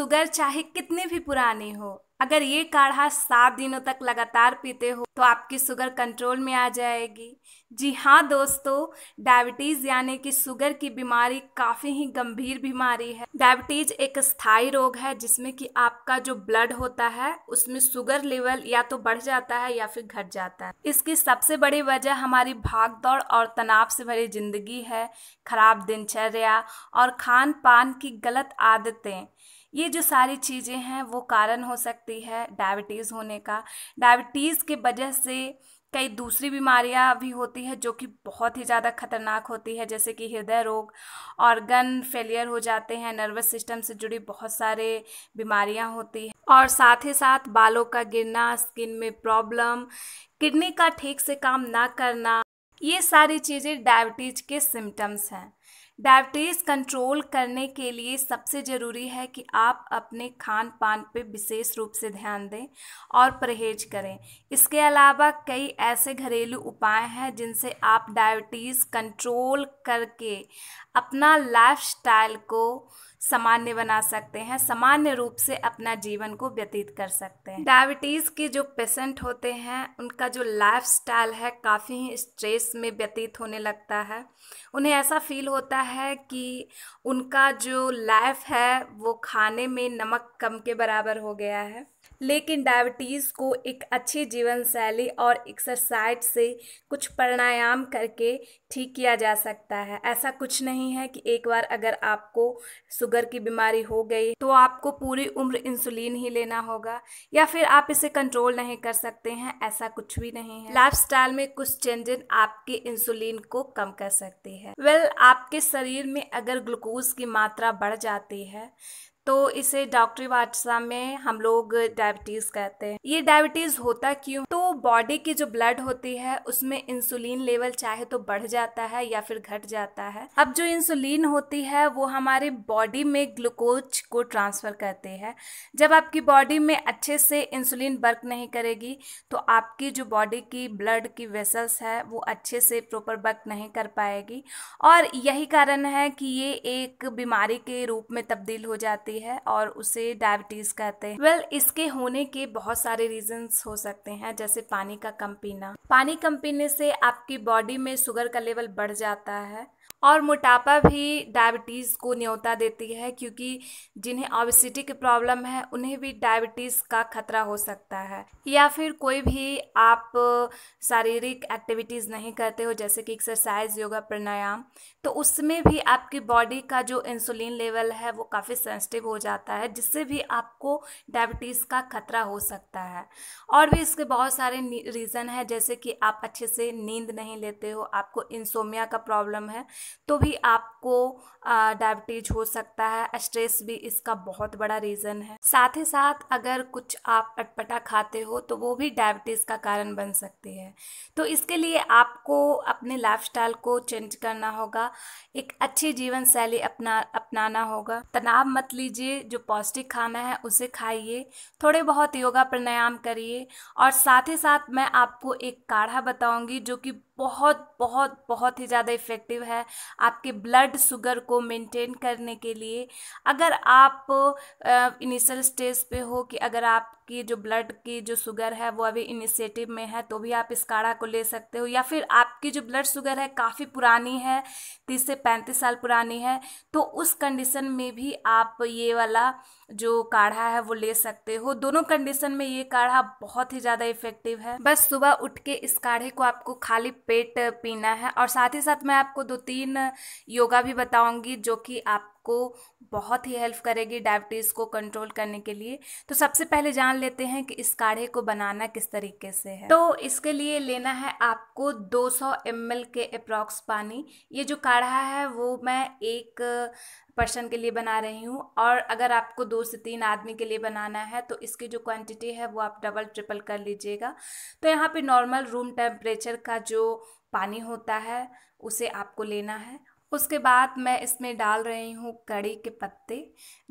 Sugar चाहे कितनी भी पुरानी हो, अगर ये काढ़ा 7 दिनों तक लगातार पीते हो तो आपकी शुगर कंट्रोल में आ जाएगी। जी हाँ दोस्तों, डायबिटीज़ यानी कि शुगर की बीमारी काफ़ी ही गंभीर बीमारी है। डायबिटीज़ एक स्थायी रोग है जिसमें कि आपका जो ब्लड होता है उसमें शुगर लेवल या तो बढ़ जाता है या फिर घट जाता है। इसकी सबसे बड़ी वजह हमारी भागदौड़ और तनाव से भरी जिंदगी है, खराब दिनचर्या और खान पान की गलत आदतें। ये जो सारी चीज़ें हैं वो कारण हो सकती है डायबिटीज़ होने का। डायबिटीज़ के वजह से कई दूसरी बीमारियां भी होती है जो कि बहुत ही ज़्यादा खतरनाक होती है, जैसे कि हृदय रोग, ऑर्गन फेलियर हो जाते हैं, नर्वस सिस्टम से जुड़ी बहुत सारे बीमारियां होती हैं और साथ ही साथ बालों का गिरना, स्किन में प्रॉब्लम, किडनी का ठीक से काम ना करना, ये सारी चीज़ें डायबिटीज़ के सिम्टम्स हैं। डायबिटीज़ कंट्रोल करने के लिए सबसे ज़रूरी है कि आप अपने खान पान पे विशेष रूप से ध्यान दें और परहेज करें। इसके अलावा कई ऐसे घरेलू उपाय हैं जिनसे आप डायबिटीज़ कंट्रोल करके अपना लाइफस्टाइल को सामान्य बना सकते हैं, सामान्य रूप से अपना जीवन को व्यतीत कर सकते हैं। डायबिटीज़ के जो पेशेंट होते हैं उनका जो लाइफस्टाइल है काफ़ी ही स्ट्रेस में व्यतीत होने लगता है। उन्हें ऐसा फील होता है कि उनका जो लाइफ है वो खाने में नमक कम के बराबर हो गया है। लेकिन डायबिटीज़ को एक अच्छी जीवन शैली और एक्सरसाइज से, कुछ प्राणायाम करके ठीक किया जा सकता है। ऐसा कुछ नहीं है कि एक बार अगर आपको शुगर की बीमारी हो गई तो आपको पूरी उम्र इंसुलिन ही लेना होगा या फिर आप इसे कंट्रोल नहीं कर सकते हैं, ऐसा कुछ भी नहीं है। लाइफस्टाइल में कुछ चेंजेस आपके इंसुलिन को कम कर सकती है। आपके शरीर में अगर ग्लूकोज की मात्रा बढ़ जाती है तो इसे डॉक्टरी भाषा में हम लोग डायबिटीज़ कहते हैं। ये डायबिटीज़ होता क्यों? तो बॉडी की जो ब्लड होती है उसमें इंसुलिन लेवल चाहे तो बढ़ जाता है या फिर घट जाता है। अब जो इंसुलिन होती है वो हमारे बॉडी में ग्लूकोज को ट्रांसफ़र करती है। जब आपकी बॉडी में अच्छे से इंसुलिन वर्क नहीं करेगी तो आपकी जो बॉडी की ब्लड की वेसल्स है वो अच्छे से प्रॉपर वर्क नहीं कर पाएगी और यही कारण है कि ये एक बीमारी के रूप में तब्दील हो जाती है और उसे डायबिटीज़ कहते हैं। इसके होने के बहुत सारे रीजंस हो सकते हैं, जैसे पानी का कम पीना। पानी कम पीने से आपकी बॉडी में शुगर का लेवल बढ़ जाता है और मोटापा भी डायबिटीज़ को न्योता देती है, क्योंकि जिन्हें ओबेसिटी की प्रॉब्लम है उन्हें भी डायबिटीज़ का खतरा हो सकता है। या फिर कोई भी आप शारीरिक एक्टिविटीज़ नहीं करते हो जैसे कि एक्सरसाइज, योगा, प्राणायाम, तो उसमें भी आपकी बॉडी का जो इंसुलिन लेवल है वो काफ़ी सेंसिटिव हो जाता है, जिससे भी आपको डायबिटीज़ का खतरा हो सकता है। और भी इसके बहुत सारे रीज़न है, जैसे कि आप अच्छे से नींद नहीं लेते हो, आपको इंसोमिया का प्रॉब्लम है तो भी आपको डायबिटीज हो सकता है। स्ट्रेस भी इसका बहुत बड़ा रीज़न है। साथ ही साथ अगर कुछ आप अटपटा खाते हो तो वो भी डायबिटीज़ का कारण बन सकती है। तो इसके लिए आपको अपने लाइफस्टाइल को चेंज करना होगा, एक अच्छी जीवन शैली अपनाना होगा। तनाव मत लीजिए, जो पौष्टिक खाना है उसे खाइए, थोड़े बहुत योगा प्राणायाम करिए और साथ ही साथ मैं आपको एक काढ़ा बताऊंगी जो कि बहुत बहुत बहुत ही ज़्यादा इफ़ेक्टिव है आपके ब्लड शुगर को मेंटेन करने के लिए। अगर आप इनिशियल स्टेज पे हो कि अगर आपकी जो ब्लड की जो शुगर है वो अभी इनिशिएटिव में है तो भी आप इस काढ़ा को ले सकते हो, या फिर आपकी जो ब्लड शुगर है काफ़ी पुरानी है, 30 से 35 साल पुरानी है, तो उस कंडीशन में भी आप ये वाला जो काढ़ा है वो ले सकते हो। दोनों कंडीशन में ये काढ़ा बहुत ही ज़्यादा इफ़ेक्टिव है। बस सुबह उठ के इस काढ़े को आपको खाली पेट पीना है और साथ ही साथ मैं आपको 2-3 योगा भी बताऊंगी जो कि आपको बहुत ही हेल्प करेगी डायबिटीज़ को कंट्रोल करने के लिए। तो सबसे पहले जान लेते हैं कि इस काढ़े को बनाना किस तरीके से है। तो इसके लिए लेना है आपको 200 ml के अप्रॉक्स पानी। ये जो काढ़ा है वो मैं एक पर्सन के लिए बना रही हूँ और अगर आपको 2 से 3 आदमी के लिए बनाना है तो इसकी जो क्वांटिटी है वो आप डबल ट्रिपल कर लीजिएगा। तो यहाँ पे नॉर्मल रूम टेम्परेचर का जो पानी होता है उसे आपको लेना है। उसके बाद मैं इसमें डाल रही हूँ कड़ी के पत्ते,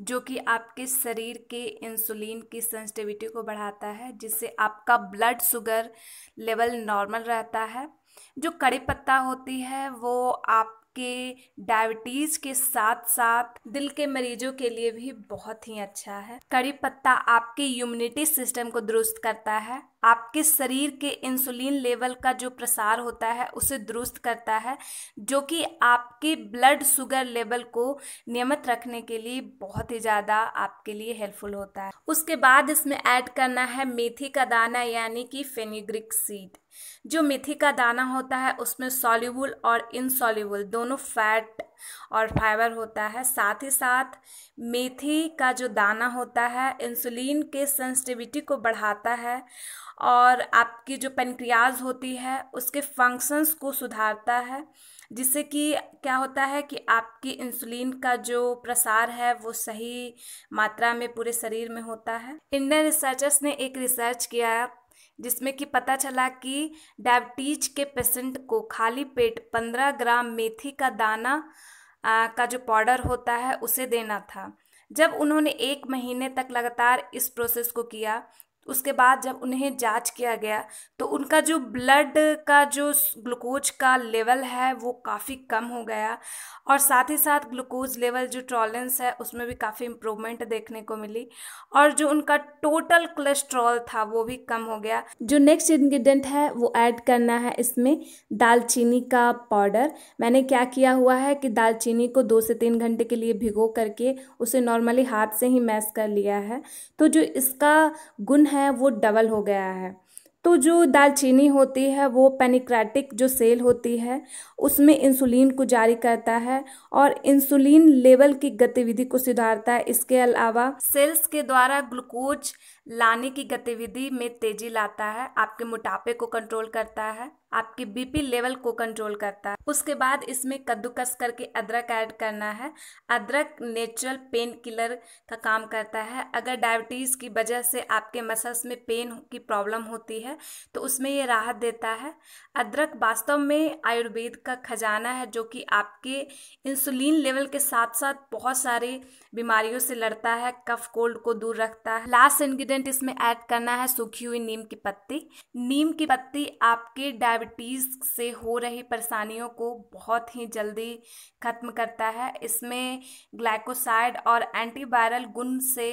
जो कि आपके शरीर के इंसुलिन की सेंसिटिविटी को बढ़ाता है, जिससे आपका ब्लड शुगर लेवल नॉर्मल रहता है। जो कड़ी पत्ता होती है वो आपके डायबिटीज़ के साथ साथ दिल के मरीजों के लिए भी बहुत ही अच्छा है। कड़ी पत्ता आपके इम्यूनिटी सिस्टम को दुरुस्त करता है, आपके शरीर के इंसुलिन लेवल का जो प्रसार होता है उसे दुरुस्त करता है, जो कि आपके ब्लड शुगर लेवल को नियमित रखने के लिए बहुत ही ज़्यादा आपके लिए हेल्पफुल होता है। उसके बाद इसमें ऐड करना है मेथी का दाना यानी कि फेनुग्रीक सीड। जो मेथी का दाना होता है उसमें सॉल्युबल और इनसॉल्युबल दोनों फैट और फाइबर होता है। साथ ही साथ मेथी का जो दाना होता है इंसुलिन के सेंसिटिविटी को बढ़ाता है और आपकी जो पेनक्रियाज होती है उसके फंक्शंस को सुधारता है, जिससे कि क्या होता है कि आपकी इंसुलिन का जो प्रसार है वो सही मात्रा में पूरे शरीर में होता है। इंडियन रिसर्चर्स ने एक रिसर्च किया जिसमें कि पता चला कि डायबिटीज के पेशेंट को खाली पेट 15 ग्राम मेथी का दाना का जो पाउडर होता है उसे देना था। जब उन्होंने 1 महीने तक लगातार इस प्रोसेस को किया, उसके बाद जब उन्हें जांच किया गया तो उनका जो ब्लड का जो ग्लूकोज का लेवल है वो काफ़ी कम हो गया और साथ ही साथ ग्लूकोज लेवल जो टॉलरेंस है उसमें भी काफ़ी इम्प्रूवमेंट देखने को मिली और जो उनका टोटल कोलेस्ट्रॉल था वो भी कम हो गया। जो नेक्स्ट इंग्रेडिएंट है वो ऐड करना है इसमें दालचीनी का पाउडर। मैंने क्या किया हुआ है कि दालचीनी को 2 से 3 घंटे के लिए भिगो करके उसे नॉर्मली हाथ से ही मैश कर लिया है, तो जो इसका गुण है वो डबल हो गया है। तो जो दालचीनी होती है वो पैनक्रियाटिक जो सेल होती है उसमें इंसुलिन को जारी करता है और इंसुलिन लेवल की गतिविधि को सुधारता है। इसके अलावा सेल्स के द्वारा ग्लूकोज लाने की गतिविधि में तेजी लाता है, आपके मोटापे को कंट्रोल करता है, आपके बीपी लेवल को कंट्रोल करता है। उसके बाद इसमें कद्दूकस करके अदरक ऐड करना है। अदरक नेचुरल पेन किलर का काम करता है। अगर डायबिटीज़ की वजह से आपके मसल्स में पेन की प्रॉब्लम होती है तो उसमें ये राहत देता है। अदरक वास्तव में आयुर्वेद का खजाना है जो कि आपके इंसुलिन लेवल के साथ साथ बहुत सारी बीमारियों से लड़ता है, कफ कोल्ड को दूर रखता है। लास्ट इंग्रेडिएंट इसमें ऐड करना है सूखी हुई नीम की पत्ती। नीम की पत्ती आपके डायबिटीज़ से हो रही परेशानियों को बहुत ही जल्दी खत्म करता है। इसमें ग्लाइकोसाइड और एंटीवायरल गुण से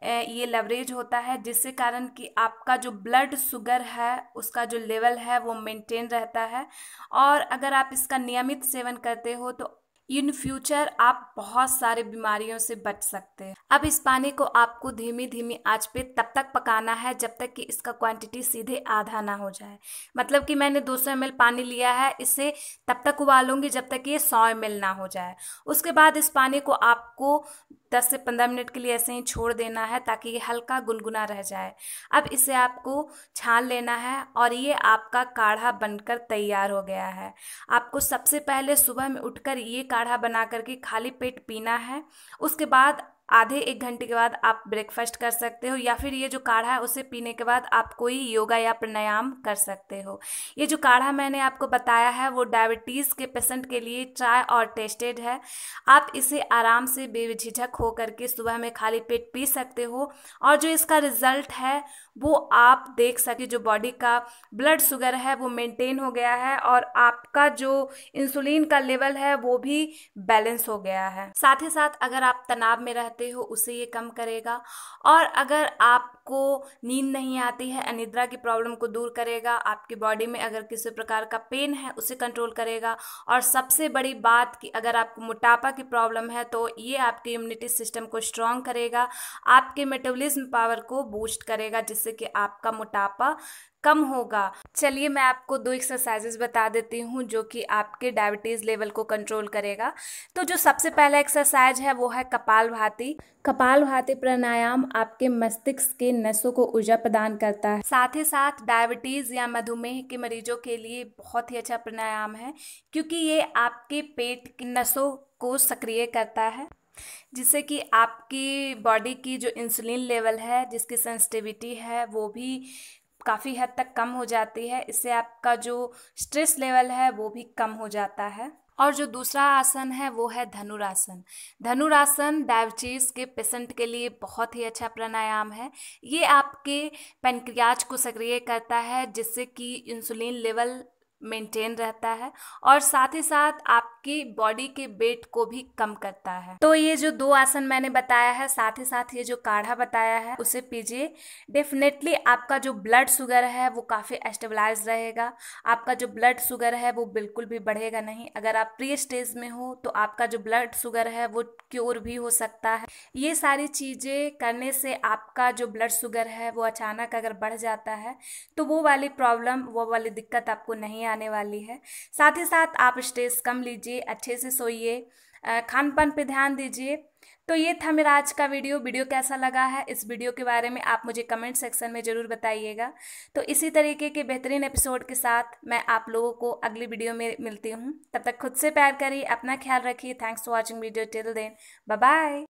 ये लेवरेज होता है, जिससे कारण कि आपका जो ब्लड शुगर है उसका जो लेवल है वो मेंटेन रहता है और अगर आप इसका नियमित सेवन करते हो तो इन फ्यूचर आप बहुत सारे बीमारियों से बच सकते हैं। अब इस पानी को आपको धीमी धीमी आंच पे तब तक पकाना है जब तक कि इसका क्वांटिटी सीधे आधा ना हो जाए। मतलब कि मैंने 200 ml पानी लिया है, इसे तब तक उबालूंगी जब तक कि ये 100 ml ना हो जाए। उसके बाद इस पानी को आपको 10 से 15 मिनट के लिए ऐसे ही छोड़ देना है ताकि ये हल्का गुनगुना रह जाए। अब इसे आपको छान लेना है और ये आपका काढ़ा बनकर तैयार हो गया है। आपको सबसे पहले सुबह में उठकर ये काढ़ा बना करके खाली पेट पीना है। उसके बाद आधे 1 घंटे के बाद आप ब्रेकफास्ट कर सकते हो या फिर ये जो काढ़ा है उसे पीने के बाद आप कोई योगा या प्राणायाम कर सकते हो। ये जो काढ़ा मैंने आपको बताया है वो डायबिटीज़ के पेशेंट के लिए ट्राई और टेस्टेड है। आप इसे आराम से बेझिझक हो करके सुबह में खाली पेट पी सकते हो और जो इसका रिजल्ट है वो आप देख सके, जो बॉडी का ब्लड शुगर है वो मेंटेन हो गया है और आपका जो इंसुलिन का लेवल है वो भी बैलेंस हो गया है। साथ ही साथ अगर आप तनाव में रहते हो उसे ये कम करेगा और अगर आपको नींद नहीं आती है, अनिद्रा की प्रॉब्लम को दूर करेगा, आपकी बॉडी में अगर किसी प्रकार का पेन है उसे कंट्रोल करेगा और सबसे बड़ी बात कि अगर आपको मोटापा की प्रॉब्लम है तो ये आपके इम्यूनिटी सिस्टम को स्ट्रॉन्ग करेगा, आपके मेटाबॉलिज्म पावर को बूस्ट करेगा, जिससे कि आपका मोटापा कम होगा। चलिए मैं आपको 2 एक्सरसाइजेस बता देती हूँ जो कि आपके डायबिटीज़ लेवल को कंट्रोल करेगा। तो जो सबसे पहला एक्सरसाइज है वो है कपालभाति। कपालभाति प्राणायाम आपके मस्तिष्क के नसों को ऊर्जा प्रदान करता है। साथ ही साथ डायबिटीज़ या मधुमेह के मरीजों के लिए बहुत ही अच्छा प्राणायाम है क्योंकि ये आपके पेट की नसों को सक्रिय करता है, जिससे कि आपकी बॉडी की जो इंसुलिन लेवल है, जिसकी सेंसिटिविटी है, वो भी काफ़ी हद तक कम हो जाती है। इससे आपका जो स्ट्रेस लेवल है वो भी कम हो जाता है। और जो दूसरा आसन है वो है धनुरासन। धनुरासन डायबिटीज़ के पेशेंट के लिए बहुत ही अच्छा प्राणायाम है। ये आपके पैनक्रियाज को सक्रिय करता है, जिससे कि इंसुलिन लेवल मेंटेन रहता है और साथ ही साथ आपकी बॉडी के वेट को भी कम करता है। तो ये जो 2 आसन मैंने बताया है, साथ ही साथ ये जो काढ़ा बताया है, उसे पीजिए। डेफिनेटली आपका जो ब्लड शुगर है वो काफ़ी स्टेबलाइज रहेगा। आपका जो ब्लड शुगर है वो बिल्कुल भी बढ़ेगा नहीं। अगर आप प्री स्टेज में हो तो आपका जो ब्लड शुगर है वो क्योर भी हो सकता है। ये सारी चीज़ें करने से आपका जो ब्लड शुगर है वो अचानक अगर बढ़ जाता है तो वो वाली प्रॉब्लम, वो वाली दिक्कत आपको नहीं आने वाली है। साथ ही साथ आप स्ट्रेस कम लीजिए, अच्छे से सोइए, खान पान पे ध्यान दीजिए। तो ये था मेरा आज का वीडियो कैसा लगा है, इस वीडियो के बारे में आप मुझे कमेंट सेक्शन में ज़रूर बताइएगा। तो इसी तरीके के बेहतरीन एपिसोड के साथ मैं आप लोगों को अगली वीडियो में मिलती हूँ। तब तक खुद से प्यार करिए, अपना ख्याल रखिए। Thanks for watching video till then, bye bye.